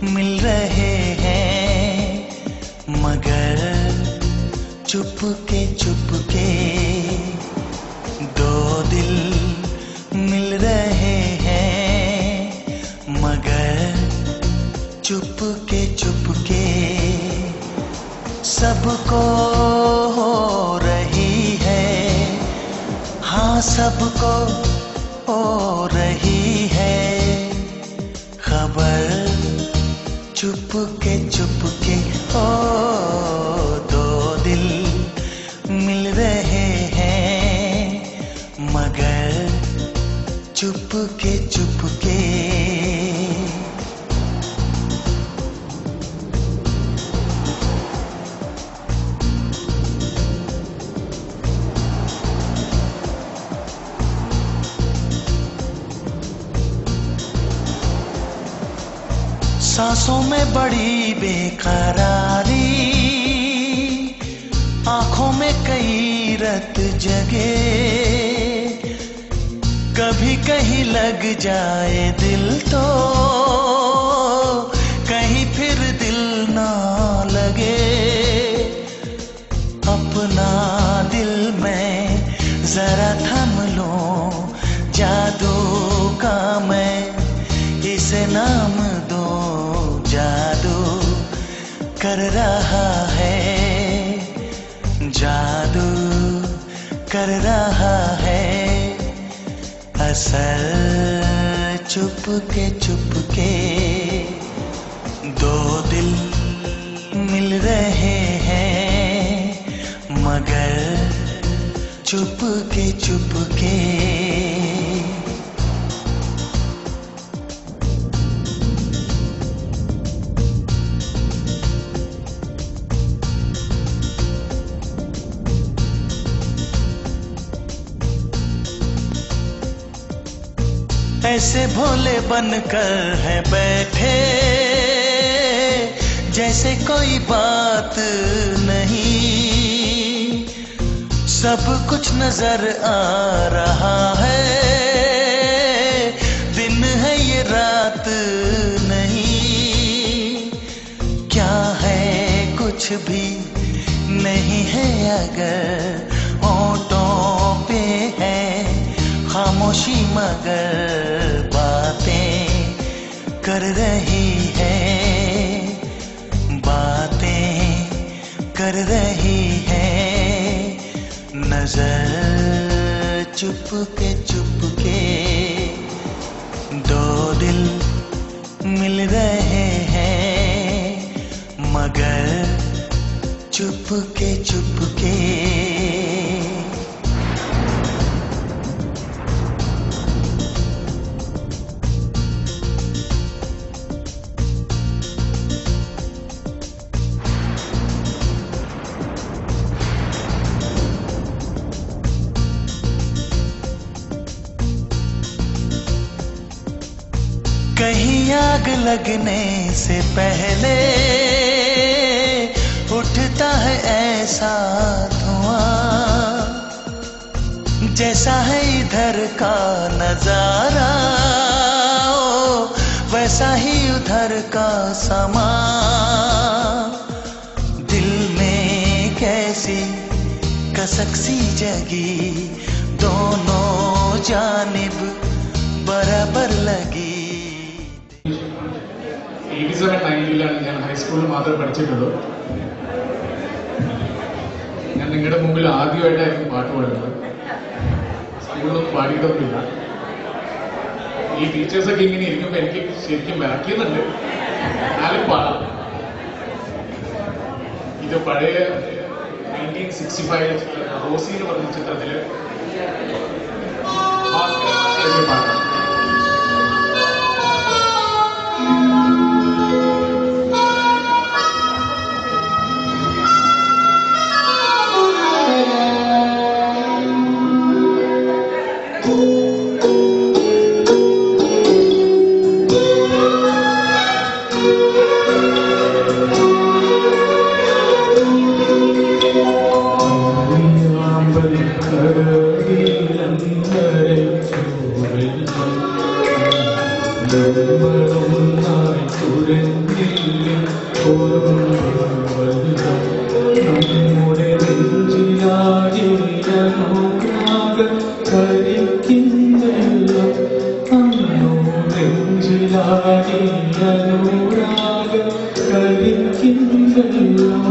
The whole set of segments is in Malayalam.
मिल रहे हैं मगर चुपके चुपके। दो दिल मिल रहे हैं मगर चुपके चुपके। सबको हो रही है, हाँ सबको हो रही है खबर चुपके चुपके। ओ दो दिल मिल रहे हैं मगर चुपके चुपके। सांसों में बड़ी बेकरारी, आंखों में कई रत जगे। कभी कहीं लग जाए दिल तो कहीं फिर दिल ना लगे। अपना दिल में जरा थम लो, जादू का मैं इसे नाम दो। जादू कर रहा है, जादू कर रहा है असल चुपके चुपके। दो दिल मिल रहे हैं मगर चुपके चुपके। ऐसे भोले बनकर है बैठे जैसे कोई बात नहीं। सब कुछ नजर आ रहा है, दिन है ये रात नहीं। क्या है कुछ भी नहीं है अगर होठों पे है खामोशी मगर बातें कर रही है, बातें कर रही है नजर चुपके चुपके। दो दिल मिल रहे हैं मगर चुपके चुपके। कहीं आग लगने से पहले उठता है ऐसा धुआं, जैसा है इधर का नजारा ओ वैसा ही उधर का समा। दिल में कैसी कसक सी जगी, दोनों जानिब बराबर लगी। 87-90 ഞാൻ ഹൈസ്കൂളിൽ മാത്രമേ പഠിച്ചിട്ടുള്ളൂ. ഞാൻ നിങ്ങളുടെ മുമ്പിൽ ആദ്യമായിട്ടായിരുന്നു പാട്ട് പാടുന്നത്. സ്കൂളിലൊന്നും പാടിയിട്ടൊന്നുമില്ല. ഈ ടീച്ചേഴ്സൊക്കെ ഇങ്ങനെ ഇരിക്കുമ്പോൾ എനിക്ക് ശരിക്കും വിറയ്ക്കുന്നുണ്ട്. എന്നാലും പാടാം. ഇത് പഴയ 1965 റോസി എന്ന് പറഞ്ഞ ചിത്രത്തില് പാടാം. കുരഞ്ഞില്ലേ ഓർമ്മവെള്ളം നമ്മുടെ നെഞ്ചിലാടിയനുരാഗ കരിക്കിന്നെല്ലാം അന്നു നെഞ്ചിലാടിയനുരാഗ കരിക്കിന്നെല്ലാം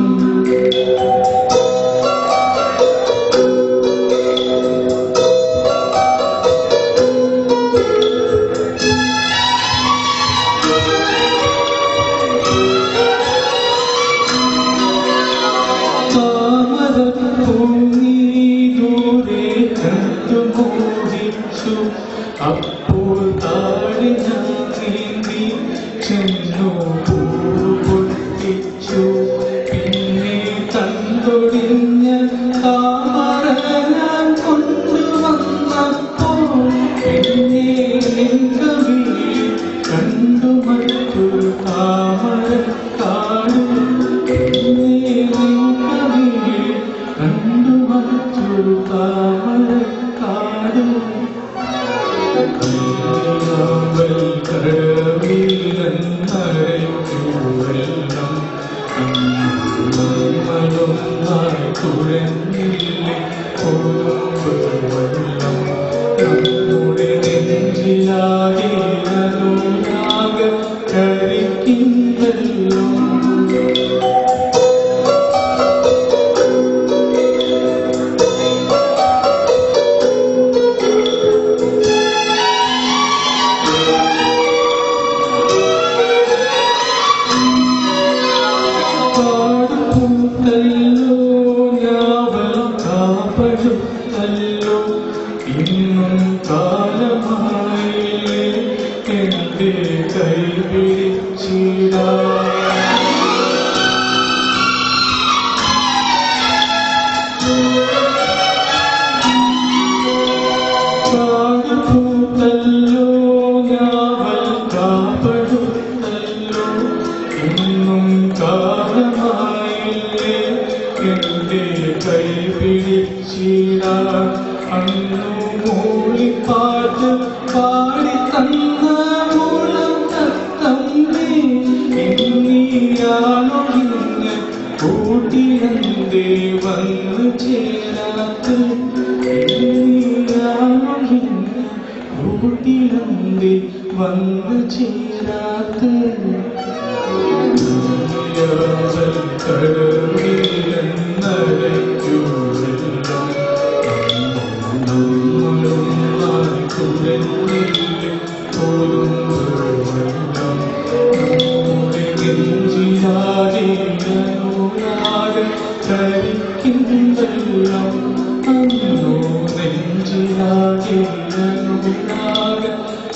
അപ്പോൾ താഴെ നീന്തി ചെന്നു പൊട്ടിച്ചു പിന്നെ തന്തൊടിഞ്ഞ താമര ഞാൻ കൊണ്ടുവന്നപ്പോൾ പിന്നെ കവി കണ്ടു മറ്റൊരു താമര കാടും പിന്നെ കവി കണ്ടു മറ്റൊരു താമര കാടും കടവിലെന്നരയ്ക്കുവെള്ളം കുഴഞ്ഞില്ലേ ഓർമ്മവെള്ളം നമ്മുടെ നെഞ്ചിലാടിയനുരാഗ കരിക്കിന്നെല്ലാം ഇന്നും കാലമായി എൻ്റെ കൈ പിടിച്ചിടാ കാടുപൂത്തല്ലോ ഞാവൽ കാപ്പടുത്തല്ലോ ഇന്നും കാലമായി എൻ്റെ കൈ പിടിച്ചിടാ അന്നു മൂളിപ്പാട്ട് പാടി തന്ന മൂളം തത്തമ്മേ ഇന്നിയാണോ ഇന്ന് കൂട്ടിയന്തേ വന്നു ചേരാത്ത ഇന്നിയാണോ ഇന്ന് കൂട്ടിയന്തേ വന്നു ചേരാത്ത കടവിലെന്നരയ്ക്കുവെള്ളം കുരഞ്ഞില്ലേ ഓർമ്മവെള്ളം നമ്മുടെ നെഞ്ചിലാടിയനുരാഗ കരിക്കിന്നെല്ലാം അന്നു നെഞ്ചിലാടിയനുരാഗ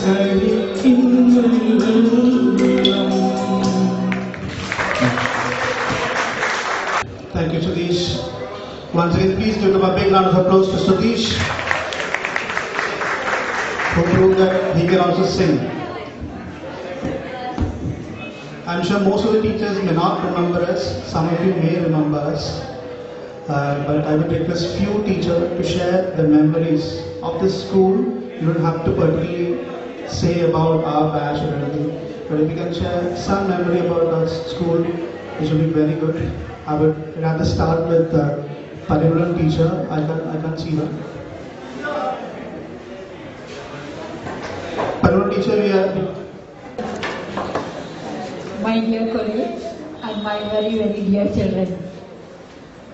കരിക്കിന്നെല്ലാം. Thank you, Sudhish. Once again, please give them a big round of applause to Sudhish, who proved that he can also sing. I'm sure most of the teachers may not remember us. Some of you may remember us. But I would request few teachers to share the memories of this school. You don't have to particularly say about our batch or anything. But if you can share some memory about our school, it should be very good. I would rather start with Parivalan teacher. I can't see her. Parivalan teacher, we are. My dear colleagues and my very, very dear children,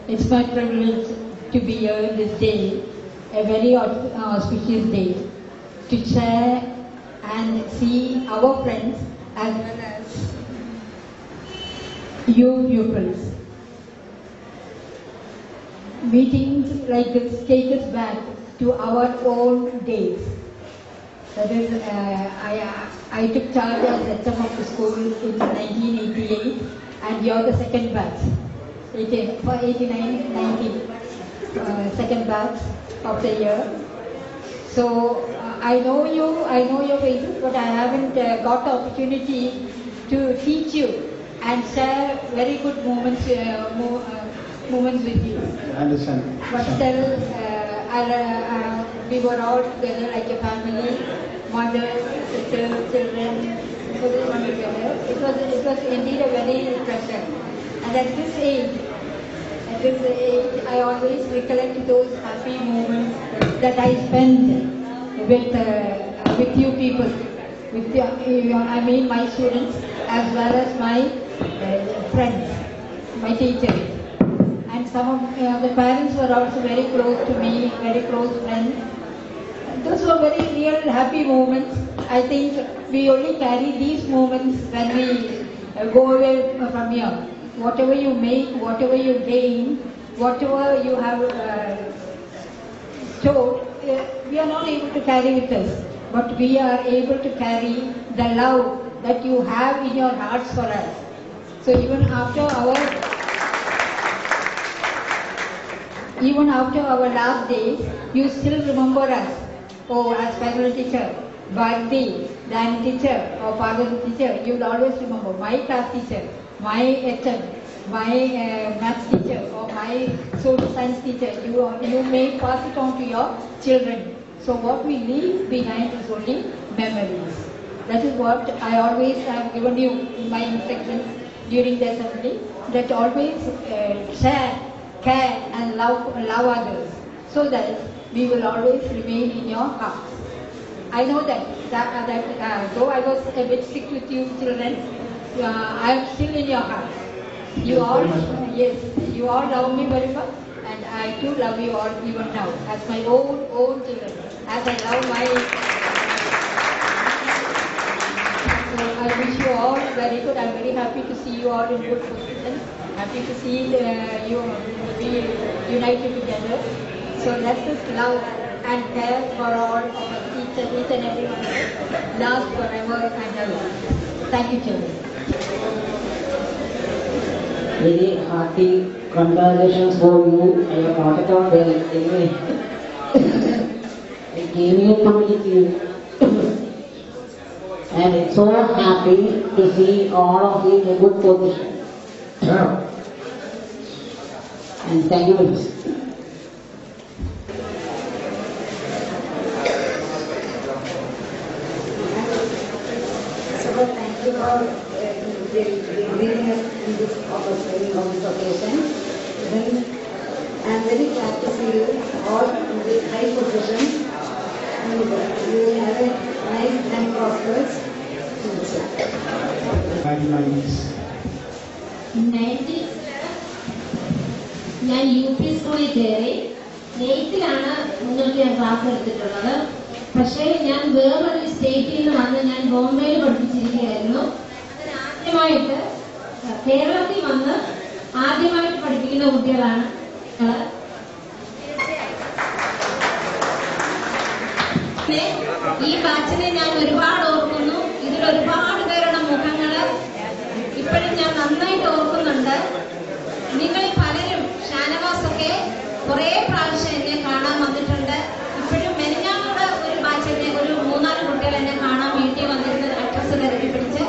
it's my privilege to be here this day, a very auspicious day, to share and see our friends as well as you pupils. Meetings like this take us back to our own days. That is, I took charge as HM of the school in 1988, and you're the second batch, 89-90, second batch of the year. So I know your faces, but I haven't got the opportunity to teach you and share very good moments with you. I understand. But still, we were all together like a family, mother, sisters, children, for this one together. It was indeed a very pleasure. And at this age, I always recollect those happy moments that I spent with you people, I mean my students as well as my friends, my teachers. And some of the parents were also very close to me, very close friends. Those were very real happy moments. I think we only carry these moments when we go away from here. Whatever you make, whatever you gain, whatever you have stored, we are not able to carry with us. But we are able to carry the love that you have in your hearts for us. So even after our last days, you still remember us. Oh, as faculty teacher, Bharti, Dan teacher, or father teacher, you will always remember my class teacher, my HM, my maths teacher, or my social science teacher. You may pass it on to your children. So what we leave behind is only memories. That is what I always have given you in my instructions during the assembly, that always share, care and love others, so that we will always remain in your hearts. I know that though I was a bit sick with you children, I am still in your hearts. You all, yes, you all love me very much, and I too love you all even now as my own children, as I love my. So I wish you all very good. I'm very happy to see you all in good position. Happy to see you be united together. So let us love and care for all of us, each and every one of us, last forever and ever. Thank you, children. Very hearty congratulations for you. I have not at all well. Anyway, I came here to meet you. And it's so happy to see all of you in a good position. And thank you very much. Thank you for bringing us in this opportunity on this occasion. Then I am very glad to see you all in this high position, and you will have a nice and prosperous future. Thank you, ladies. ഞാൻ UP സ്കൂളിൽ കയറി 8th-ലാണ് നിങ്ങൾക്ക് ഞാൻ ക്ലാസ് എടുത്തിട്ടുള്ളത്. പക്ഷേ ഞാൻ വേറൊരു സ്റ്റേറ്റിൽ നിന്ന് വന്ന് ഞാൻ ബോംബെയിൽ പഠിപ്പിച്ചിരിക്കുകയായിരുന്നു. ആദ്യമായിട്ട് കേരളത്തിൽ വന്ന് ആദ്യമായിട്ട് പഠിപ്പിക്കുന്ന കുട്ടികളാണ്. ഈ ബാച്ചിനെ ഞാൻ ഒരുപാട് ഓർക്കുന്നു. ഇതിൽ ഒരുപാട് പേരുടെ മുഖങ്ങള് ഇപ്പോഴും ഞാൻ നന്നായിട്ട് ഓർക്കുന്നുണ്ട്. നിങ്ങൾ പലരും ഷാനവാസൊക്കെ കുറെ പ്രാവശ്യം എന്നെ കാണാൻ വന്നിട്ടുണ്ട്. ഇപ്പോഴും മെനഞ്ഞാമൂടെ ഒരു ബാച്ചിനെ ഒരു 3-4 കുട്ടികൾ എന്നെ കാണാൻ വീട്ടിൽ വന്നിരുന്നത് അഡ്രസ് തിരക്കി പിടിച്ച്.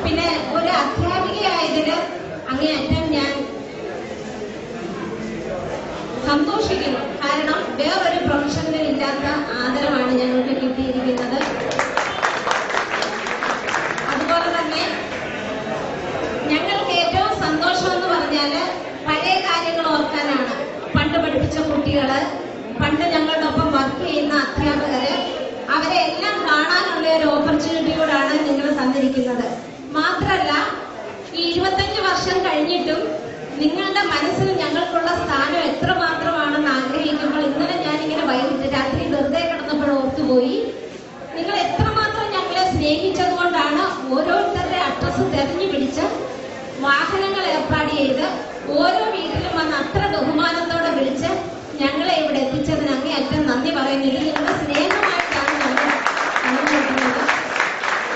പിന്നെ ഒരു അധ്യാപികയായതിന് അങ്ങേയറ്റം ഞാൻ സന്തോഷിക്കുന്നു. കാരണം വേറൊരു പ്രൊഫഷനിൽ ഇല്ലാത്ത ആദരവാണ് ഞങ്ങൾക്ക് കിട്ടിയിരിക്കുന്നത്. അതുപോലെ തന്നെ ഞങ്ങൾക്ക് ഏറ്റവും സന്തോഷം എന്ന് പറഞ്ഞാല് പഴയ കാര്യങ്ങൾ ഓർക്കാനാണ്. പണ്ട് പഠിപ്പിച്ച കുട്ടികള്, പണ്ട് ഞങ്ങളുടെ ഒപ്പം വർക്ക് ചെയ്യുന്ന അധ്യാപകര്, അവരെ എല്ലാം കാണാനുള്ള ഒരു ഓപ്പർച്യൂണിറ്റി കൂടാണ് നിങ്ങൾ തന്നിരിക്കുന്നത്. മാത്രല്ല ഈ 25 വർഷം കഴിഞ്ഞിട്ടും നിങ്ങളുടെ മനസ്സിൽ ഞങ്ങൾക്കുള്ള സ്ഥാനം എത്രമാത്രമാണെന്ന് ആഗ്രഹിക്കുമ്പോൾ ഇന്നലെ ഞാനിങ്ങനെ വൈകിട്ട് രാത്രി വെറുതെ കിടന്നപ്പോൾ ഓർത്തുപോയി. നിങ്ങൾ എത്രമാത്രം ഞങ്ങളെ സ്നേഹിച്ചത് കൊണ്ടാണ് ഓരോരുത്തരുടെ അഡ്രസ്സ് തെരഞ്ഞു പിടിച്ച് വാഹനങ്ങൾ ഏർപ്പാട് ചെയ്ത് ഓരോ വീട്ടിലും വന്ന് അത്ര ബഹുമാനത്തോടെ വിളിച്ച് ഞങ്ങളെ ഇവിടെ എത്തിച്ചതിന് അങ്ങേയറ്റം നന്ദി പറയുന്നത്. നിങ്ങളുടെ സ്നേഹമായിട്ടാണ് ഞങ്ങൾ കണക്കൂട്ടുന്നത്.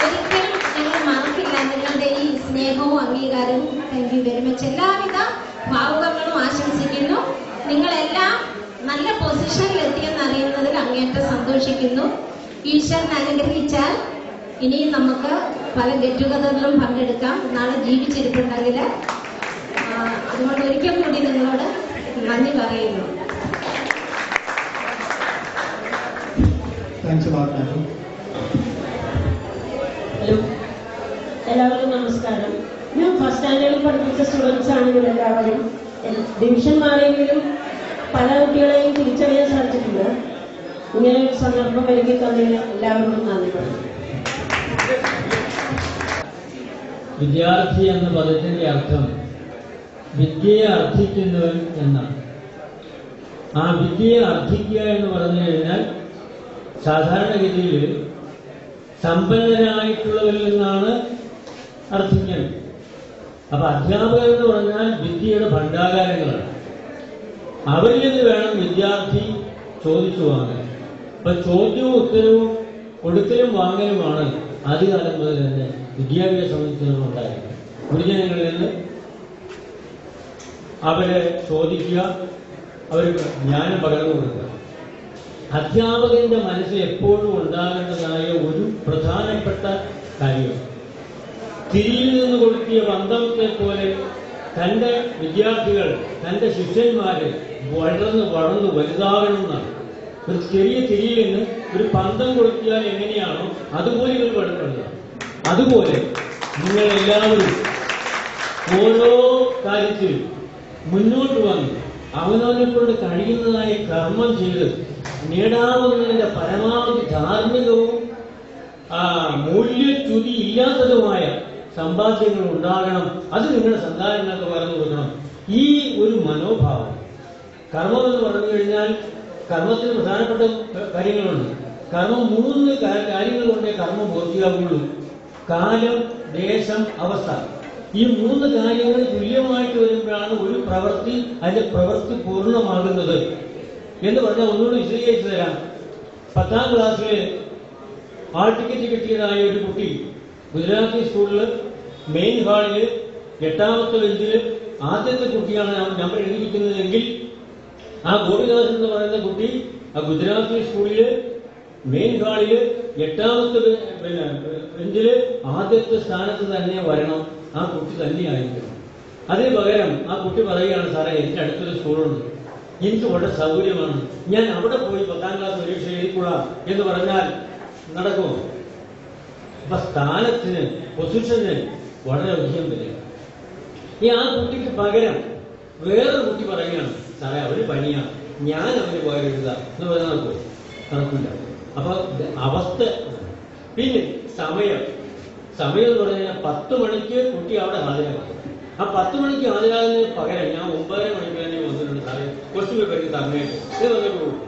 ഒരിക്കലും ഞങ്ങൾ മറക്കില്ല നിങ്ങളുടെ ഈ സ്നേഹവും അംഗീകാരവും. Thank you very much. എല്ലാവിധ ഭാവുകങ്ങളും ആശംസിക്കുന്നു. നിങ്ങളെല്ലാം നല്ല പൊസിഷനിൽ എത്തിയെന്ന് അറിയുന്നതിൽ അങ്ങേയറ്റം സന്തോഷിക്കുന്നു. ഈശ്വരൻ അനുഗ്രഹിച്ചാൽ ഇനിയും നമുക്ക് പല ഗെറ്റ് ടുഗദറിലും പങ്കെടുക്കാം, നാളെ ജീവിച്ചിരിപ്പുണ്ടെങ്കിൽ. അതുകൊണ്ട് ഒരിക്കൽ കൂടി നിങ്ങളോട് നന്ദി പറയുന്നു. Thanks a lot, Matthew. Hello. എല്ലാവർക്കും നമസ്കാരം. ഞാൻ ഫസ്റ്റ് സ്റ്റാൻഡേർഡിൽ പഠിപ്പിച്ച സ്റ്റുഡൻസ് ആണ് ഇവരെല്ലാവരും. ഡിവിഷൻ മാറിയെങ്കിലും പല കുട്ടികളെയും തിരിച്ചറിയാൻ സാധിച്ചിട്ടുണ്ട്. ഇങ്ങനെ ഒരു സന്ദർഭം ഒരുക്കി തന്നതിന് എല്ലാവരോടും നന്ദി പറയുന്നു. വിദ്യാർത്ഥി എന്ന പദത്തിന്റെ അർത്ഥം വിദ്യയെ അർത്ഥിക്കുന്നവൻ എന്നാണ്. ആ വിദ്യയെ അർത്ഥിക്കുക എന്ന് പറഞ്ഞു കഴിഞ്ഞാൽ സാധാരണഗതിയിൽ സമ്പന്നരായിട്ടുള്ളവരിൽ നിന്നാണ് അർത്ഥിക്കുന്നത്. അപ്പൊ അധ്യാപകർ എന്ന് പറഞ്ഞാൽ വിദ്യയുടെ ഭണ്ഡാകാരങ്ങളാണ്. അവരിൽ നിന്ന് വേണം വിദ്യാർത്ഥി ചോദിച്ചു വാങ്ങാൻ. അപ്പൊ ചോദ്യവും ഉത്തരവും കൊടുക്കലും വാങ്ങലുമാണ് ആദ്യകാലം മുതൽ തന്നെ വിദ്യാഭ്യാസ സംബന്ധിച്ച് ഉണ്ടായിരുന്നത്. ഗുരുജനങ്ങളിൽ നിന്ന് അവരെ ചോദിക്കുക, അവർക്ക് ജ്ഞാനം പകർന്നു കൊടുക്കുക. അധ്യാപകന്റെ മനസ്സിൽ എപ്പോഴും ഉണ്ടാകേണ്ടതായ ഒരു പ്രധാനപ്പെട്ട കാര്യം, തിരിയിൽ നിന്ന് കൊളുത്തിയ പന്തത്തെ പോലെ തന്റെ വിദ്യാർത്ഥികൾ, തന്റെ ശിഷ്യന്മാര് വളർന്ന് വലുതാകണമെന്നാണ്. ഒരു ചെറിയ തിരിയിൽ നിന്ന് ഒരു പന്തം കൊളുത്തിയാൽ എങ്ങനെയാണോ അതുപോലെ ഇവർ വളർത്തുന്നത്. അതുപോലെ നിങ്ങളെല്ലാവരും ഓരോ കാര്യത്തിൽ മുന്നോട്ട് വന്ന് അവനവനെ കൊണ്ട് കഴിയുന്നതായ കർമ്മം ചെയ്ത് നേടാവുന്നതിന്റെ പരമാവധി ധാർമ്മികവും മൂല്യച്യുതി ഇല്ലാത്തതുമായ സമ്പാദ്യങ്ങൾ ഉണ്ടാകണം. അത് നിങ്ങളുടെ സന്താനങ്ങൾക്ക് പറഞ്ഞു കൊടുക്കണം. ഈ ഒരു മനോഭാവം, കർമ്മം എന്ന് പറഞ്ഞു കഴിഞ്ഞാൽ കർമ്മത്തിന് പ്രധാനപ്പെട്ട കാര്യങ്ങളുണ്ട്. കർമ്മം 3 കാര്യങ്ങൾ കൊണ്ടേ കർമ്മം പൂർത്തിയാവുള്ളൂ: കാലം, ദേശം, അവസ്ഥ. ഈ 3 കാര്യങ്ങൾ തുല്യമായിട്ട് വരുമ്പോഴാണ് ഒരു പ്രവൃത്തി, അതിന്റെ പ്രവൃത്തി പൂർണ്ണമാകുന്നത് എന്ന് പറഞ്ഞാൽ ഒന്നുകൂടി വിശദീകരിച്ചു തരാം. 10ാം ക്ലാസ്സിൽ ആൾ ടിക്കറ്റ് കിട്ടിയതായ ഒരു കുട്ടി ഗുജറാത്തി സ്കൂളിൽ മെയിൻ ഹാളില് 8ാമത്തെ ബെഞ്ചില് ആദ്യത്തെ കുട്ടിയാണ് നമ്പർ എഴുതിയിരിക്കുന്നതെങ്കിൽ ആ ഗോപിദാസൻ എന്ന് പറയുന്ന കുട്ടി ആ ഗുജറാത്തി സ്കൂളില് മെയിൻ ഹാളില് 8ാമത്തെ ബെഞ്ചില് ആദ്യത്തെ സ്ഥാനത്ത് തന്നെ വരണം. ആ കുട്ടി തന്നെയായിരിക്കണം. അതിന് പകരം ആ കുട്ടി പറയുകയാണ്, സാറേ എനിക്ക് അടുത്തൊരു സ്കൂളുണ്ട്, എനിക്ക് വളരെ സൗകര്യമാണ്, ഞാൻ അവിടെ പോയി 10ാം ക്ലാസ് പരീക്ഷ എഴുതിക്കൊള്ളാം എന്ന് പറഞ്ഞാൽ നടക്കുമോ? അപ്പൊ സ്ഥാനത്തിന്, പൊസിഷന് വളരെ അധികം വരിക. ആ കുട്ടിക്ക് പകരം വേറൊരു കുട്ടി പറയുകയാണ്, സാറേ അവര് പനിയാണ്, ഞാൻ അവന് പകരം എഴുതാം എന്ന് പറഞ്ഞാൽ നടക്കില്ല. അപ്പൊ അവസ്ഥ. പിന്നെ സമയം എന്ന് പറഞ്ഞാൽ 10 മണിക്ക് കുട്ടി അവിടെ ഹാജരാകും. ആ 10 മണിക്ക് ഹാജരാകുന്നതിന് പകരം ഞാൻ 9:30 മണിക്ക് തന്നെ വന്നിട്ടുണ്ട്, സാറേ കുറച്ച് പേർക്ക് തന്നേക്കും ഇത് വന്നിട്ട് പോകും.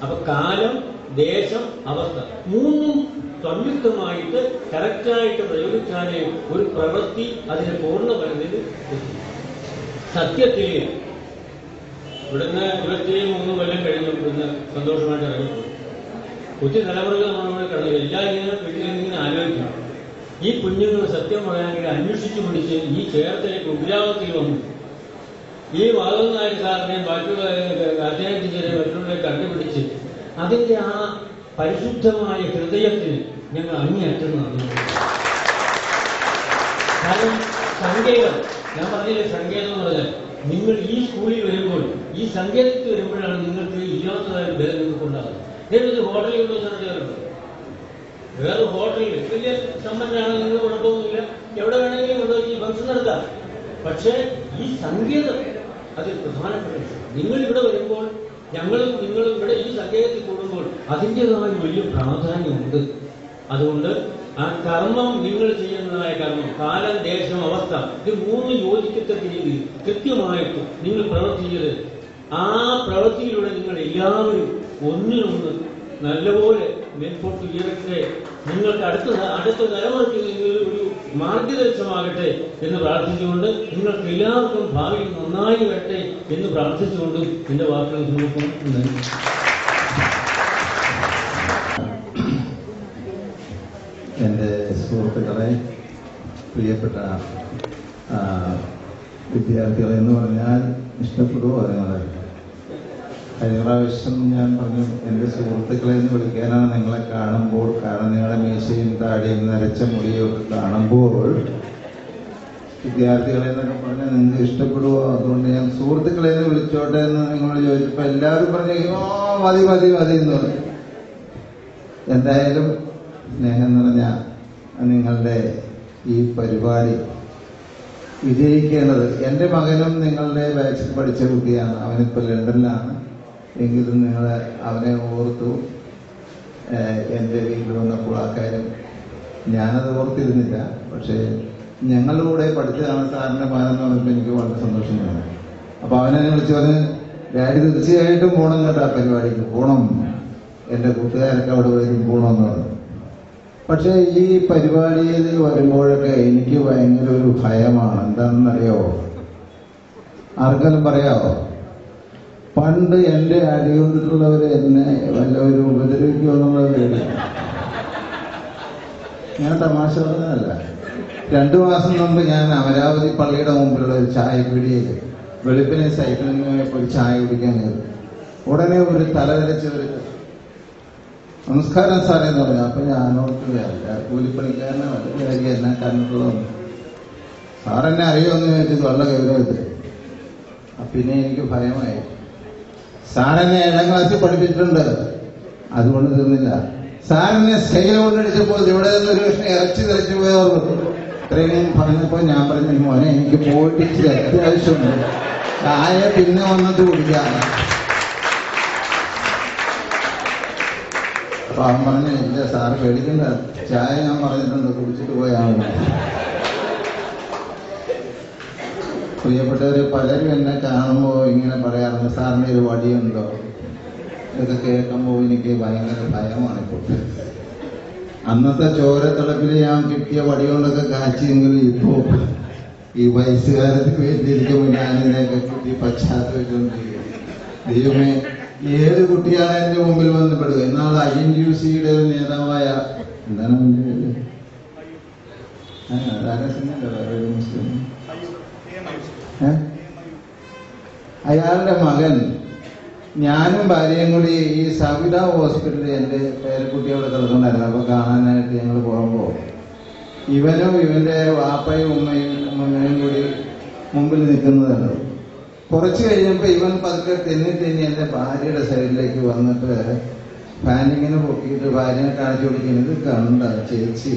അപ്പൊ കാലം, ദേശം, അവസ്ഥ 3ഉം സംയുക്തമായിട്ട് കറക്റ്റായിട്ട് പ്രയോഗിച്ചാലേ ഒരു പ്രവൃത്തി അതിന് പൂർണ്ണ പരിധിയിൽ എത്തും. സത്യത്തിൽ ഇവിടുന്ന് 23 കൊല്ലം കഴിഞ്ഞു ഇവിടുന്ന് സന്തോഷമായിട്ട് ഇറങ്ങിപ്പോയി. കൊച്ചു തലമുറകൾ നമ്മൾ കടന്നു എല്ലാവരും വീട്ടിലിങ്ങനെ ആലോചിക്കണം. ഈ കുഞ്ഞുങ്ങൾ സത്യം പറയാനെങ്കിൽ അന്വേഷിച്ചു പിടിച്ച് ഈ ചേർത്തലെ കുഗ്രാമത്തിൽ വന്നു. ഈ മാധവൻ നായർ സാറിനെയും ബാക്കിയുള്ള അദ്ദേഹം ടീച്ചറെ മറ്റുള്ളവരെ കണ്ടുപിടിച്ച് അതിന്റെ ആ പരിശുദ്ധമായ ഹൃദയത്തിന് ഞങ്ങൾ അങ്ങേയറ്റം നന്ദി. കാരണം സങ്കേതം, ഞാൻ പറഞ്ഞില്ലേ, സങ്കേതം എന്ന് പറഞ്ഞാൽ നിങ്ങൾ ഈ സ്കൂളിൽ വരുമ്പോൾ, ഈ സങ്കേതത്തിൽ വരുമ്പോഴാണ് നിങ്ങൾക്ക് ഇല്ലാത്തതായ ബലം നിങ്ങൾക്കുണ്ടാകുന്നത്. ഒരു ഹോട്ടലിൽ കൊണ്ടുവന്നിട്ടുണ്ട്, വേറെ ഹോട്ടലിൽ വലിയ സമ്പന്നരാണ്, നിങ്ങൾ കുഴപ്പമൊന്നുമില്ല, എവിടെ വേണമെങ്കിലും കൊണ്ടുപോയി ഫംഗ്ഷൻ നടത്താം. പക്ഷേ ഈ സങ്കേതം അതിൽ പ്രധാനപ്പെട്ട, നിങ്ങൾ ഇവിടെ വരുമ്പോൾ, ഞങ്ങളും നിങ്ങളും ഇവിടെ ഈ സങ്കേതത്തിൽ കൂടുമ്പോൾ അതിൻ്റെതായ വലിയ പ്രാധാന്യമുണ്ട്. അതുകൊണ്ട് ആ കർമ്മം, നിങ്ങൾ ചെയ്യുന്നതായ കർമ്മം, കാലം, ദേശം, അവസ്ഥ, ഇത് 3 യോജിക്കത്തക്ക രീതിയിൽ കൃത്യമായിട്ട് നിങ്ങൾ പ്രവർത്തിച്ചത്. ആ പ്രവൃത്തിയിലൂടെ നിങ്ങൾ എല്ലാവരും ഒന്നിനൊന്ന് നല്ലപോലെ മേൽപോട്ട് ഉയരട്ടെ. നിങ്ങൾക്ക് അടുത്ത തലമുറയ്ക്ക് നിങ്ങൾ ഒരു മാർഗദർശനമാകട്ടെ എന്ന് പ്രാർത്ഥിച്ചുകൊണ്ട്, നിങ്ങൾക്ക് എല്ലാവർക്കും ഭാവിയിൽ നന്നായി വരട്ടെ എന്ന് പ്രാർത്ഥിച്ചുകൊണ്ടും എന്റെ വാക്കുകൾ നിർത്തുന്നു. എൻ്റെ സുഹൃത്തുക്കളെ, പ്രിയപ്പെട്ട വിദ്യാർത്ഥികളെ എന്ന് പറഞ്ഞാൽ ഇഷ്ടപ്പെടുമോ? അതുങ്ങളെ കഴിഞ്ഞ പ്രാവശ്യം ഞാൻ പറഞ്ഞു, എൻ്റെ സുഹൃത്തുക്കളെ എന്ന് വിളിക്കാനാണ് നിങ്ങളെ കാണുമ്പോൾ. കാരണം നിങ്ങളുടെ മീശയും താടിയും നരച്ച മുടിയൊക്കെ കാണുമ്പോൾ വിദ്യാർത്ഥികളെ എന്നൊക്കെ പറഞ്ഞാൽ നിങ്ങൾക്ക് ഇഷ്ടപ്പെടുമോ? അതുകൊണ്ട് ഞാൻ സുഹൃത്തുക്കളെ എന്ന് വിളിച്ചോട്ടെ എന്ന് നിങ്ങളോട് ചോദിച്ചപ്പോൾ എല്ലാവരും പറഞ്ഞു, മതി മതി മതി എന്ന് പറഞ്ഞു. എന്തായാലും സ്നേഹം നിറഞ്ഞ നിങ്ങളുടെ ഈ പരിപാടി വിജയിക്കേണ്ടത്. എൻ്റെ മകനും നിങ്ങളുടെ ബാച്ചിൽ പഠിച്ച കുട്ടിയാണ്, അവനിപ്പോൾ ലണ്ടനിലാണ്. എങ്കിലും നിങ്ങൾ അവനെ ഓർത്തു. എൻ്റെ വീട്ടിൽ വന്നപ്പോൾ ആ കാര്യം ഞാനത് ഓർത്തിരുന്നില്ല. പക്ഷേ ഞങ്ങളുടെ കൂടെ പഠിച്ചതാണ് സാറിൻ്റെ മകനെന്ന് പറഞ്ഞപ്പോൾ എനിക്ക് വളരെ സന്തോഷം തോന്നി. അപ്പോൾ അവനെ വിളിച്ചു പറഞ്ഞ്, ഡാഡി തീർച്ചയായിട്ടും പോകണം കേട്ടോ, ആ പരിപാടിക്ക് പോകണം, എൻ്റെ കൂട്ടുകാരൊക്കെ അവിടെ വരും, പോകണമെന്ന് പറഞ്ഞു. പക്ഷേ ഈ പരിപാടിയിൽ വരുമ്പോഴൊക്കെ എനിക്ക് ഭയങ്കര ഒരു ഭയമാണ്. എന്താണെന്നറിയാവോ? ആർക്കെങ്കിലും പറയാവോ? പണ്ട് എൻ്റെ അടികൊണ്ടിട്ടുള്ളവർ എന്നെ വല്ലവരും ഉപദ്രവിക്കുമോ എന്നുള്ളത് പേടി. ഞാൻ തമാശ പറഞ്ഞതല്ല. 2 മാസം മുമ്പ് ഞാൻ അമരാവതി പള്ളിയുടെ മുമ്പിലുള്ള ഒരു ചായപ്പീടിയയിൽ വെളുപ്പിനെ സൈക്കിളിൽ പോയി ചായ കുടിക്കാൻ കയറി. ഉടനെ ഒരു തലവരച്ച് ഒരു നമസ്കാരം സാറേ എന്ന് പറഞ്ഞു. അപ്പൊ ഞാനോർക്കുകയല്ല, കൂലിപ്പണിക്കാരനെ വല്ല എന്നെ കണ്ടിട്ടുള്ളതാണ്. സാറെന്നെ അറിയുമെന്ന് ചോദിച്ചത് വളരെ ഗൗരവത്തിൽ. പിന്നെ എനിക്ക് ഭയമായി. സാറെന്നെ 7ാം ക്ലാസ്സിൽ പഠിപ്പിച്ചിട്ടുണ്ട്, അതുകൊണ്ട് തീർന്നില്ല. സാറിനെ സ്കെയിൽ കൊണ്ടടിച്ചപ്പോൾ ഇവിടെ നിന്നൊരു കഷ്ണം ഇറച്ചി തെറിച്ചു പോയവർ ഇത്രയും പറഞ്ഞപ്പോൾ ഞാൻ പറഞ്ഞു, മോനെ എനിക്ക് പോയിട്ട് ഇച്ചിരി അത്യാവശ്യമുണ്ട്, ചായ പിന്നെ വന്നിട്ട് കുടിക്കാം. അപ്പൊ അവൻ പറഞ്ഞു, ഇല്ല സാറ് പേടിക്കണ്ട, ചായ ഞാൻ പറഞ്ഞിട്ടുണ്ട്, കുടിച്ചിട്ട് പോയാൽ മതി. പ്രിയപ്പെട്ടവര് പലരും എന്നെ കാണുമ്പോൾ ഇങ്ങനെ പറയാറുണ്ട്, സാറിന് ഒരു വടിയുണ്ടോ? ഇതൊക്കെ കേൾക്കുമ്പോൾ എനിക്ക് ഭയങ്കര ഭയമാണിപ്പോൾ. അന്നത്തെ ചോരത്തിളപ്പിൽ ഞാൻ കിട്ടിയ വടി കൊണ്ടൊക്കെ കാച്ചിയെങ്കിലും ഇപ്പോൾ ഈ വയസ്സുകാലത്തിന് വേണ്ടിയിരിക്കുമ്പോൾ ഞാനിതിനെയൊക്കെ കുട്ടി പശ്ചാത്തലം. ദൈവമേ, ഏത് കുട്ടിയാണ് എന്റെ മുമ്പിൽ വന്ന് പെടുക? എന്നാൽ INTUC-യുടെ ഒരു നേതാവായ എന്താണ് മുസ്ലിം അയാളുടെ മകൻ ഞാനും ഭാര്യയും കൂടി ഈ സവിത ഹോസ്പിറ്റലിൽ എൻ്റെ പേരക്കുട്ടിയോടെ കിടന്നുണ്ടായിരുന്നു. അപ്പൊ കാണാനായിട്ട് ഞങ്ങൾ പോകുമ്പോൾ ഇവനും ഇവന്റെ വാപ്പയും ഉമ്മയും കൂടി മുമ്പിൽ നിൽക്കുന്നതാണ്. കുറച്ച് കഴിഞ്ഞപ്പോൾ ഇവൻ പതുക്കെ തെന്നി എൻ്റെ ഭാര്യയുടെ സൈഡിലേക്ക് വന്നിട്ട് ഫാനിങ്ങിന് പൊക്കിയിട്ട് ഭാര്യനെ കാണിച്ചു കൊടുക്കുന്നത്, ഇത് കണ്ട ചേച്ചി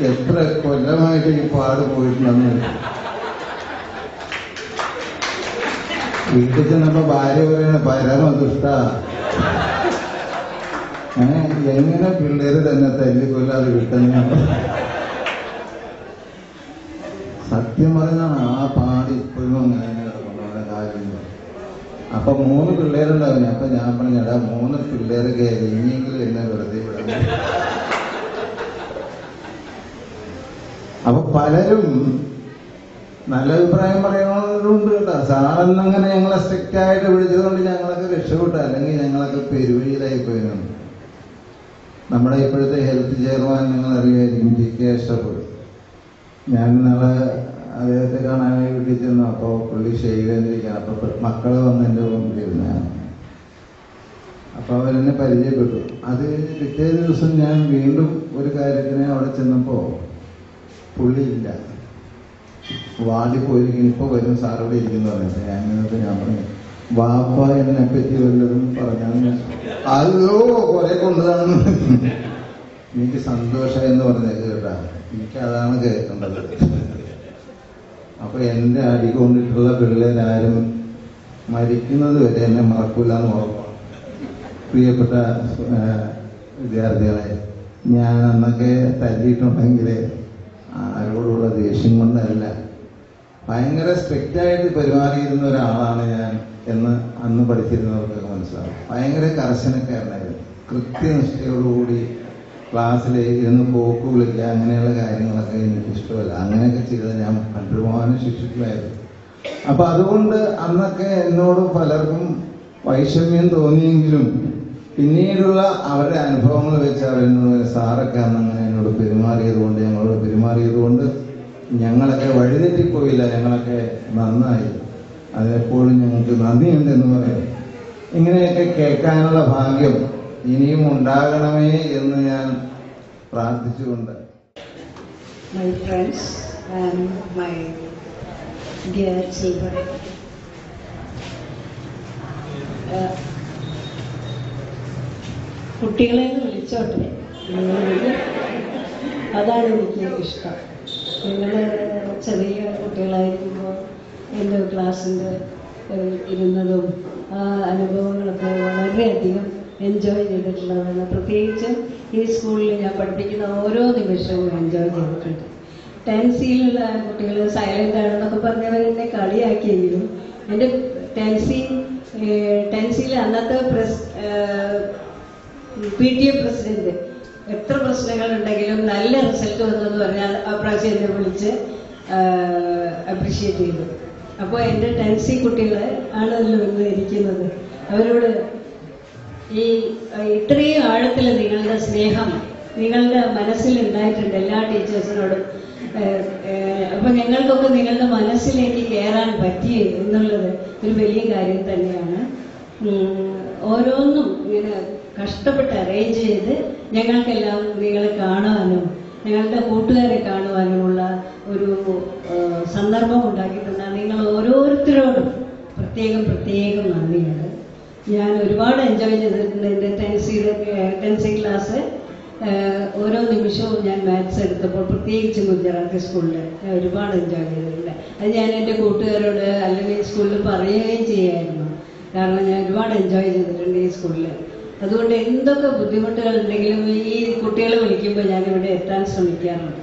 എത്ര കൊല്ലമായിട്ട് ഈ പാട് പോയിട്ടുണ്ടെന്ന്. വീട്ടിൽ ചെന്നപ്പോ ഭാര്യ പറയണ പരമദുഷ്ട, എങ്ങനെ പിള്ളേര് തന്നെ തല്ലിക്കൊല്ലാതെ വിട്ടെന്ന്. സത്യം പറഞ്ഞാണ് ആ പാട് ഇപ്പോഴും അങ്ങനെ കിടക്കുന്ന കാര്യം. അപ്പൊ 3 പിള്ളേരുണ്ടാവില്ല. അപ്പൊ ഞാൻ പറഞ്ഞടാ, 3 പിള്ളേര് കയറി ഇനിയെങ്കിലും എന്നെ വെറുതെ വിടാം. അപ്പൊ പലരും നല്ല അഭിപ്രായം പറയുന്നവരുണ്ട് കേട്ടോ. സാറെന്നങ്ങനെ ഞങ്ങളെ സ്ട്രിക്റ്റ് ആയിട്ട് വിളിച്ചതുകൊണ്ട് ഞങ്ങളൊക്കെ രക്ഷപ്പെട്ടു, അല്ലെങ്കിൽ ഞങ്ങളൊക്കെ പെരുവഴിയിലായി പോയിരുന്നു. നമ്മുടെ ഇപ്പോഴത്തെ ഹെൽത്ത് ചെയർമാൻ നിങ്ങൾ അറിയായിരിക്കും, TK അഷ്റഫ്. ഞാൻ നാളെ അദ്ദേഹത്തെ കാണാനായി വീട്ടിൽ ചെന്നു. അപ്പോൾ പുള്ളി ഷെയ്വ് ചെയ്തിരിക്കുകയാണ്. അപ്പൊ മക്കള് വന്ന് എൻ്റെ മുമ്പിലിരുന്നാണ്. അപ്പൊ അവരെന്നെ പരിചയപ്പെട്ടു. അത് കഴിഞ്ഞ് പിറ്റേ ദിവസം ഞാൻ വീണ്ടും ഒരു കാര്യത്തിന് അവിടെ ചെന്നപ്പോ പുള്ളിയില്ല, വാടി പോയിരിക്കും. ഇപ്പൊ വരും സാറോടെ ഇരിക്കുന്നു പറഞ്ഞിട്ട് ഞാൻ പറഞ്ഞു, വാപ്പ എന്നെ പറ്റി വല്ലതും പറഞ്ഞാൽ അല്ലോ കുറെ കൊണ്ടുതാണ്. എനിക്ക് സന്തോഷം എന്ന് പറഞ്ഞത് കേട്ടാ, എനിക്ക് അതാണ് കേൾക്കേണ്ടത്. അപ്പൊ എന്റെ അടികൊണ്ടിട്ടുള്ള പിള്ളേരാരും മരിക്കുന്നത് വരെ എന്നെ മറക്കൂല എന്ന് ഉറപ്പാണ്. പ്രിയപ്പെട്ട വിദ്യാർത്ഥികളെ, ഞാൻ അന്നൊക്കെ തല്ലിയിട്ടുണ്ടെങ്കിൽ ആരോടുള്ള ദേഷ്യം കൊണ്ടല്ല, ഭയങ്കര സ്ട്രിക്റ്റായിട്ട് പെരുമാറിയിരുന്ന ഒരാളാണ് ഞാൻ എന്ന് അന്ന് പഠിച്ചിരുന്നവർക്കൊക്കെ മനസ്സിലാവും. ഭയങ്കര കർശനക്കാരനായിരുന്നു. കൃത്യനിഷ്ഠയോടുകൂടി ക്ലാസ്സിൽ ഇരുന്ന് പോക്ക് വിളിക്കുക, അങ്ങനെയുള്ള കാര്യങ്ങളൊക്കെ എനിക്ക് ഇഷ്ടമല്ല. അങ്ങനെയൊക്കെ ചെയ്ത് ഞാൻ കണ്ടുപോകാനും ശിക്ഷിക്കുമായിരുന്നു. അപ്പൊ അതുകൊണ്ട് അന്നൊക്കെ എന്നോട് പലർക്കും വൈഷമ്യം തോന്നിയെങ്കിലും പിന്നീടുള്ള അവരുടെ അനുഭവങ്ങൾ വെച്ച് അവരെന്നോട് സാറൊക്കെ അന്നങ്ങനെ എന്നോട് പെരുമാറിയത് കൊണ്ട്, ഞങ്ങളോട് പെരുമാറിയത് കൊണ്ട് ഞങ്ങളൊക്കെ വഴിതെറ്റിപ്പോയില്ല, ഞങ്ങളൊക്കെ നന്നായി. അതെപ്പോഴും ഞങ്ങൾക്ക് നന്ദിയുണ്ടെന്ന് പറയും. ഇങ്ങനെയൊക്കെ കേൾക്കാനുള്ള ഭാഗ്യം ഇനിയും ഉണ്ടാകണമേ എന്ന് ഞാൻ പ്രാർത്ഥിച്ചുകൊണ്ട്. My friends and my dear children, കുട്ടികളെ വിളിച്ചോട്ടെ, അതാണ് എനിക്ക് ഇഷ്ടം. നിങ്ങൾ ചെറിയ കുട്ടികളായിരിക്കുമ്പോൾ എൻ്റെ ക്ലാസ്സിൻ്റെ ഇരുന്നതും ആ അനുഭവങ്ങളൊക്കെ വളരെയധികം എൻജോയ് ചെയ്തിട്ടുള്ളതാണ്. പ്രത്യേകിച്ച് ഈ സ്കൂളിൽ ഞാൻ പഠിപ്പിക്കുന്ന ഓരോ നിമിഷവും എൻജോയ് ചെയ്തിട്ടുണ്ട്. 10Cയിലുള്ള കുട്ടികൾ സൈലൻ്റ് ആണെന്നൊക്കെ പറഞ്ഞവരെന്നെ കളിയാക്കിയെങ്കിലും എൻ്റെ 10Cയിൽ അന്നത്തെ PTA പ്രസിഡന്റ് എത്ര പ്രശ്നങ്ങളുണ്ടെങ്കിലും നല്ല റിസൾട്ട് വന്നെന്ന് പറഞ്ഞാൽ ആ പ്രാവശ്യം എന്നെ വിളിച്ച് അപ്രീഷിയേറ്റ് ചെയ്തു. അപ്പോൾ എൻ്റെ 10C കുട്ടികൾ ആണല്ലോ ഇന്ന് ഇരിക്കുന്നത്. അവരോട് ഈ ഇത്രയും ആഴത്തിൽ നിങ്ങളുടെ സ്നേഹം നിങ്ങളുടെ മനസ്സിലുണ്ടായിട്ടുണ്ട് എല്ലാ ടീച്ചേഴ്സിനോടും. അപ്പം ഞങ്ങൾക്കൊക്കെ നിങ്ങളുടെ മനസ്സിലേക്ക് കയറാൻ പറ്റി എന്നുള്ളത് ഒരു വലിയ കാര്യം തന്നെയാണ്. ഓരോന്നും ഇങ്ങനെ കഷ്ടപ്പെട്ട് അറേഞ്ച് ചെയ്ത് ഞങ്ങൾക്കെല്ലാം നിങ്ങളെ കാണുവാനും ഞങ്ങളുടെ കൂട്ടുകാരെ കാണുവാനുമുള്ള ഒരു സന്ദർഭം ഉണ്ടാക്കി തന്ന നിങ്ങൾ ഓരോരുത്തരോടും പ്രത്യേകം നന്ദിയുണ്ട്. ഞാൻ ഒരുപാട് എൻജോയ് ചെയ്തിട്ടുണ്ട്. എൻ്റെ 10C ക്ലാസ് ഓരോ നിമിഷവും ഞാൻ മാത്സ് എടുത്തപ്പോൾ, പ്രത്യേകിച്ച് ഗുജറാത്തി സ്കൂളിൽ ഞാൻ ഒരുപാട് എൻജോയ് ചെയ്തിട്ടുണ്ട്. അത് ഞാൻ എൻ്റെ കൂട്ടുകാരോട് അല്ലെങ്കിൽ സ്കൂളിൽ പറയുകയും ചെയ്യായിരുന്നു. കാരണം ഞാൻ ഒരുപാട് എൻജോയ് ചെയ്തിട്ടുണ്ട് ഈ സ്കൂളിൽ. അതുകൊണ്ട് എന്തൊക്കെ ബുദ്ധിമുട്ടുകൾ ഉണ്ടെങ്കിലും ഈ കുട്ടികളെ വിളിക്കുമ്പോൾ ഞാനിവിടെ എത്താൻ ശ്രമിക്കാറുണ്ട്.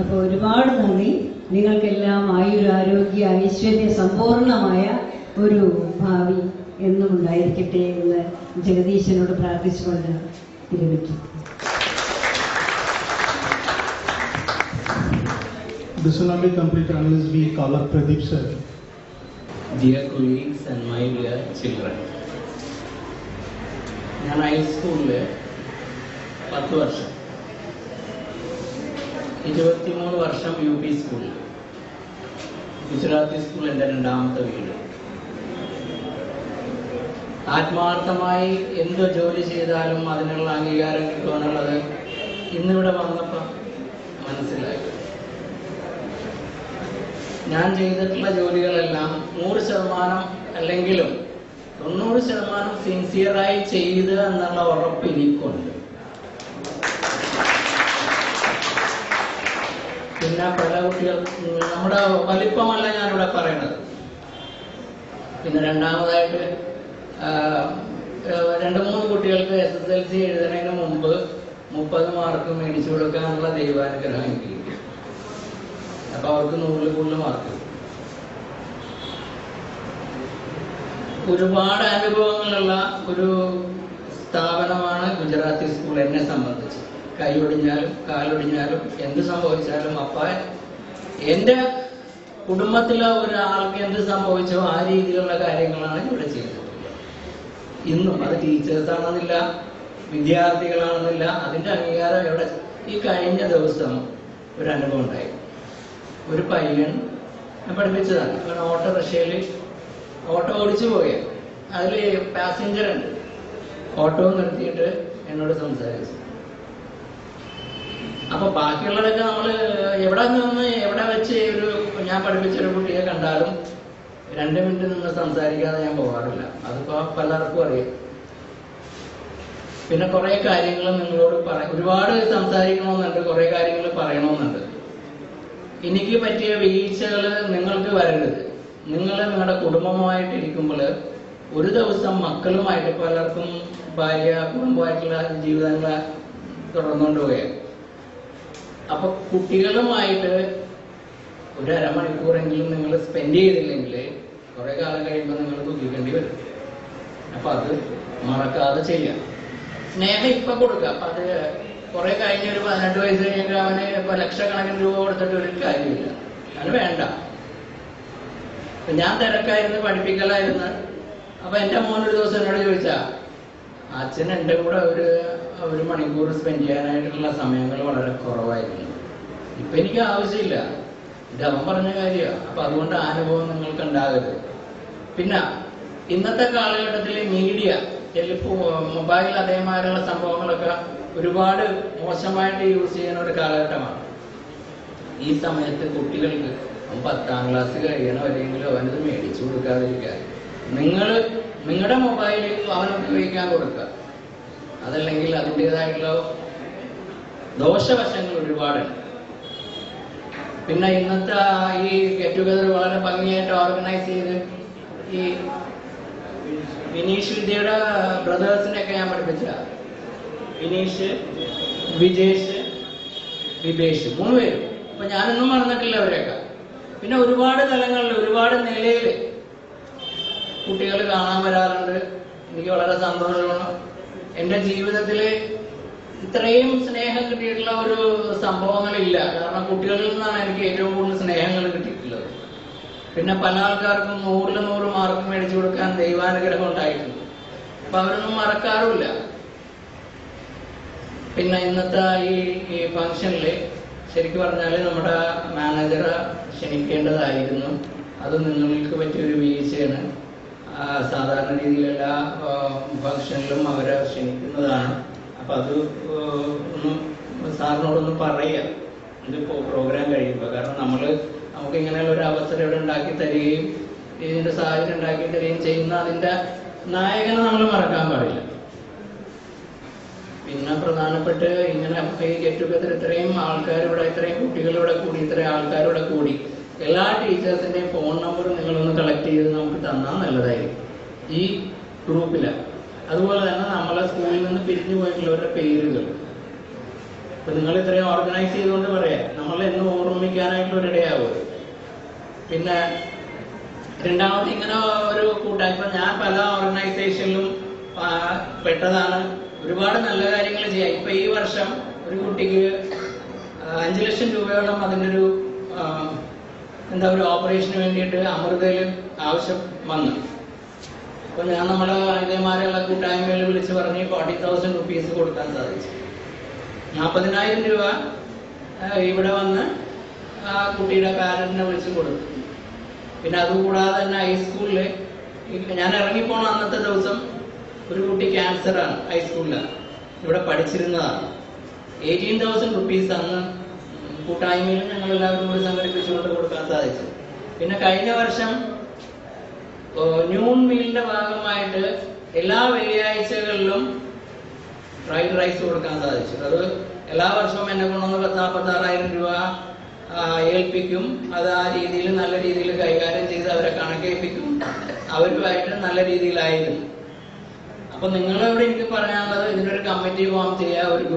അപ്പോൾ ഒരുപാട് നന്ദി. നിങ്ങൾക്കെല്ലാം ആയുരാരോഗ്യ ഐശ്വര്യ സമ്പൂർണമായ ഒരു ഭാവി എന്നും ഉണ്ടായിരിക്കട്ടെ എന്ന് ജഗദീശനോട് പ്രാർത്ഥിച്ചുകൊണ്ട് വിരമിക്കും. This will not be completed unless we call up Pradeep sir. Dear colleagues and my dear children, ഞാൻ ഹൈസ്കൂളിൽ 10 വർഷം, 23 വർഷം UP സ്കൂളിൽ, ഗുജറാത്തി സ്കൂൾ എൻ്റെ രണ്ടാമത്തെ വീട്. ആത്മാർത്ഥമായി എന്ത് ജോലി ചെയ്താലും അതിനുള്ള അംഗീകാരം കിട്ടുമെന്നുള്ളത് ഇന്നിവിടെ വന്നപ്പോൾ മനസ്സിലായി. ഞാൻ ചെയ്തിട്ടുള്ള ജോലികളെല്ലാം 100% അല്ലെങ്കിലും 90% സിൻസിയറായി ചെയ്ത് എന്നുള്ള ഉറപ്പ് എനിക്കുണ്ട്. പിന്നെ പല കുട്ടികൾ, നമ്മുടെ വലിപ്പമല്ല ഞാനിവിടെ പറയണത്. പിന്നെ രണ്ടാമതായിട്ട് 2-3 കുട്ടികൾക്ക് SSLC എഴുതുന്നതിന് മുമ്പ് 30 മാർക്ക് മേടിച്ചു കൊടുക്കാനുള്ള ദൈവാനുഗ്രഹം എനിക്ക് കിട്ടി. അപ്പൊ അവർക്ക് 100 കൂടുതൽ മാർക്ക്. ഒരുപാട് അനുഭവങ്ങളുള്ള ഒരു സ്ഥാപനമാണ് ഗുജറാത്തി സ്കൂൾ എന്നെ സംബന്ധിച്ച്. കൈയൊടിഞ്ഞാലും കാലൊടിഞ്ഞാലും എന്ത് സംഭവിച്ചാലും അപ്പ എൻ്റെ കുടുംബത്തിലെ ഒരാൾക്ക് എന്ത് സംഭവിച്ചോ ആ രീതിയിലുള്ള കാര്യങ്ങളാണ് ഇവിടെ ചെയ്തിട്ടുള്ളത്. ഇന്നും അത് ടീച്ചേഴ്സാണെന്നില്ല, വിദ്യാർത്ഥികളാണെന്നില്ല, അതിൻ്റെ അംഗീകാരം ഇവിടെ. ഈ കഴിഞ്ഞ ദിവസം ഒരു അനുഭവം ഉണ്ടായി. ഒരു പയ്യൻ പഠിപ്പിച്ചതാണ്. അവൻ ഓട്ടോറിക്ഷയിൽ ഓട്ടോ ഓടിച്ചു പോയ, അതിൽ പാസഞ്ചർ ഉണ്ട്. ഓട്ടോ നിർത്തിയിട്ട് എന്നോട് സംസാരിച്ചു. അപ്പൊ ബാക്കിയുള്ളവരൊക്കെ നമ്മള് എവിടെ നിന്ന് എവിടെ വെച്ച് ഒരു ഞാൻ പഠിപ്പിച്ചൊരു കുട്ടിയെ കണ്ടാലും 2 മിനിറ്റ് നിന്ന് സംസാരിക്കാതെ ഞാൻ പോകാറില്ല. അതിപ്പോ പലർക്കും അറിയാം. പിന്നെ കുറെ കാര്യങ്ങൾ നിങ്ങളോട് ഒരുപാട് സംസാരിക്കണമെന്നുണ്ട്, കുറെ കാര്യങ്ങൾ പറയണമെന്നുണ്ട്. എനിക്ക് പറ്റിയ വീഴ്ചകൾ നിങ്ങൾക്ക് വരരുത്. നിങ്ങൾ നിങ്ങളുടെ കുടുംബമായിട്ട് ഇരിക്കുമ്പോൾ ഒരു ദിവസം മക്കളുമായിട്ട്, പലർക്കും ഭാര്യ കുടുംബമായിട്ടുള്ള ജീവിതങ്ങൾ തുടർന്നുകൊണ്ട് പോയാൽ, അപ്പൊ കുട്ടികളുമായിട്ട് ഒരു അരമണിക്കൂറെങ്കിലും നിങ്ങൾ സ്പെൻഡ് ചെയ്തില്ലെങ്കിൽ കുറെ കാലം കഴിയുമ്പോൾ നിങ്ങൾ ദുഃഖിക്കേണ്ടി വരും. അപ്പൊ അത് മറക്കാതെ ചെയ്യാം. സ്നേഹം ഇപ്പൊ കൊടുക്കുക. അപ്പൊ അത് കുറെ കഴിഞ്ഞ ഒരു 18 വയസ്സ് കഴിഞ്ഞാൽ അവന് ഇപ്പൊ ലക്ഷക്കണക്കിന് രൂപ കൊടുത്തിട്ട് ഒരു കാര്യമില്ല. അത് വേണ്ട. ഞാൻ തിരക്കായിരുന്നു, പഠിപ്പിക്കലായിരുന്നു. അപ്പൊ എന്റെ മോൻ ഒരു ദിവസം എന്നോട് ചോദിച്ചാ, അച്ഛൻ എൻ്റെ കൂടെ ഒരു മണിക്കൂർ സ്പെൻഡ് ചെയ്യാനായിട്ടുള്ള സമയങ്ങൾ വളരെ കുറവായിരുന്നു. ഇപ്പൊ എനിക്ക് ആവശ്യമില്ല. ഇത് അവൻ പറഞ്ഞ കാര്യമാണ്. അപ്പൊ അതുകൊണ്ട് അനുഭവം നിങ്ങൾക്ക് ഉണ്ടാകരുത്. പിന്നെ ഇന്നത്തെ കാലഘട്ടത്തിൽ മീഡിയ, മൊബൈൽ അതേമാതിരിയുള്ള സംഭവങ്ങളൊക്കെ ഒരുപാട് മോശമായിട്ട് യൂസ് ചെയ്യുന്ന ഒരു കാലഘട്ടമാണ്. ഈ സമയത്ത് കുട്ടികൾക്ക് 10ാം ക്ലാസ് കഴിയണവരെങ്കിലും അവനത് മേടിച്ചു കൊടുക്കാതിരിക്കുക. നിങ്ങളുടെ മൊബൈലിൽ അവൻ ഉപയോഗിക്കാൻ കൊടുക്കുക. അതല്ലെങ്കിൽ അതിൻ്റെതായിട്ടുള്ള ദോഷവശങ്ങൾ ഒരുപാടുണ്ട്. പിന്നെ ഇന്നത്തെ ഈ ഗെറ്റ് ടുഗദർ വളരെ ഭംഗിയായിട്ട് ഓർഗനൈസ് ചെയ്ത് ഈ വിനീഷ് വിദ്യയുടെ ബ്രദേഴ്സിനെയൊക്കെ ഞാൻ പഠിപ്പിച്ച വിനീഷ്, വിജേഷ്, വിഭേഷ്, 3 പേരും. അപ്പൊ ഞാനൊന്നും മറന്നിട്ടില്ല അവരെയൊക്കെ. പിന്നെ ഒരുപാട് തലങ്ങളിൽ ഒരുപാട് നിലയിൽ കുട്ടികൾ കാണാൻ വരാറുണ്ട്. എനിക്ക് വളരെ സന്തോഷമാണ്. എൻ്റെ ജീവിതത്തിൽ ഇത്രയും സ്നേഹം കിട്ടിയിട്ടുള്ള ഒരു സംഭവങ്ങളില്ല. കാരണം കുട്ടികളിൽ നിന്നാണ് എനിക്ക് ഏറ്റവും കൂടുതൽ സ്നേഹങ്ങൾ കിട്ടിയിട്ടുള്ളത്. പിന്നെ പല ആൾക്കാർക്കും 100-ൽ 100 മാർക്ക് മേടിച്ചു കൊടുക്കാൻ ദൈവാനുഗ്രഹം ഉണ്ടായിട്ടുണ്ട്. അപ്പൊ അവരൊന്നും മറക്കാറുമില്ല. പിന്നെ ഇന്നത്തെ ഈ ഫംഗ്ഷനിൽ ശരിക്കും പറഞ്ഞാൽ നമ്മുടെ മാനേജറെ ക്ഷണിക്കേണ്ടതായിരുന്നു. അത് നിങ്ങൾക്ക് പറ്റിയൊരു വീഴ്ചയാണ്. സാധാരണ രീതിയിൽ എല്ലാ ഫംഗ്ഷനിലും അവരെ ക്ഷണിക്കുന്നതാണ്. അപ്പൊ അത് ഒന്ന് സാറിനോടൊന്ന് പറയുക ഇതിപ്പോ പ്രോഗ്രാം കഴിയുമ്പോൾ. കാരണം നമുക്ക് ഇങ്ങനെയുള്ള ഒരു അവസരം ഇവിടെ ഉണ്ടാക്കി തരികയും ഇതിന്റെ സാഹചര്യം ഉണ്ടാക്കി തരികയും ചെയ്യുന്ന അതിന്റെ നായകനെ നമ്മൾ മറക്കാൻ പാടില്ല. പിന്നെ പ്രധാനപ്പെട്ട് ഇങ്ങനെ ഈ ഗെറ്റ് ടുഗദർ ഇത്രയും ആൾക്കാർ ഇവിടെ, ഇത്രയും കുട്ടികൾ ഇവിടെ കൂടി, ഇത്രയും ആൾക്കാർ ഇവിടെ കൂടി, എല്ലാ ടീച്ചേഴ്സിന്റെയും ഫോൺ നമ്പർ നിങ്ങളൊന്ന് കളക്ട് ചെയ്ത് നമുക്ക് തന്നാൽ നല്ലതായിരിക്കും ഈ ഗ്രൂപ്പില്. അതുപോലെ തന്നെ നമ്മളെ സ്കൂളിൽ നിന്ന് പിരിഞ്ഞു പോയിട്ടുള്ളവരുടെ പേരുകൾ അപ്പൊ നിങ്ങൾ ഇത്രയും ഓർഗനൈസ് ചെയ്തുകൊണ്ട് പറയാം, നമ്മളെന്നും ഓർമ്മിക്കാനായിട്ടൊരിടയാവും. പിന്നെ രണ്ടാമത് ഇങ്ങനെ ഒരു കൂട്ടായ്മ, ഇപ്പൊ ഞാൻ പല ഓർഗനൈസേഷനിലും പെട്ടതാണ്. ഒരുപാട് നല്ല കാര്യങ്ങൾ ചെയ്യാം. ഇപ്പൊ ഈ വർഷം ഒരു കുട്ടിക്ക് 5 ലക്ഷം രൂപയോളം അതിൻ്റെ ഒരു ഒരു ഓപ്പറേഷന് വേണ്ടിയിട്ട് അമൃതയിൽ ആവശ്യം വന്നു. അപ്പൊ ഞാൻ നമ്മളെ ഇതേമാരെയുള്ള കൂട്ടായ്മയിൽ വിളിച്ച് പറഞ്ഞ് 40,000 റുപ്പീസ് കൊടുക്കാൻ സാധിച്ചു. 40,000 രൂപ ഇവിടെ വന്ന് ആ കുട്ടിയുടെ പാരന്റിനെ വിളിച്ച് കൊടുത്തു. പിന്നെ അതുകൂടാതെ തന്നെ ഹൈസ്കൂളില് ഞാൻ ഇറങ്ങിപ്പോണ അന്നത്തെ ദിവസം ഒരു കുട്ടി ക്യാൻസറാണ്, ഹൈസ്കൂളിലാണ്, ഇവിടെ പഠിച്ചിരുന്നതാണ്. 18,000 റുപ്പീസ് അന്ന് കൂട്ടായ്മയിൽ ഞങ്ങൾ എല്ലാവരും കൂടി സംഘടിപ്പിച്ചുകൊണ്ട് കൊടുക്കാൻ സാധിച്ചു. പിന്നെ കഴിഞ്ഞ വർഷം ന്യൂൺ മീലിന്റെ ഭാഗമായിട്ട് എല്ലാ വെള്ളിയാഴ്ചകളിലും ഫ്രൈഡ് റൈസ് കൊടുക്കാൻ സാധിച്ചു. അത് എല്ലാ വർഷവും എന്നെ കൊണ്ടൊന്ന് 46,000 രൂപ ഏൽപ്പിക്കും. അത് ആ രീതിയിൽ നല്ല രീതിയിൽ കൈകാര്യം ചെയ്ത് അവരെ കണക്കേൽപ്പിക്കും. അവരുമായിട്ട് നല്ല രീതിയിലായിരുന്നു. അപ്പൊ നിങ്ങളോട് എനിക്ക് പറയാനുള്ളത്, ഇതിനൊരു കമ്മിറ്റി ഫോം ചെയ്യുക, ഒരു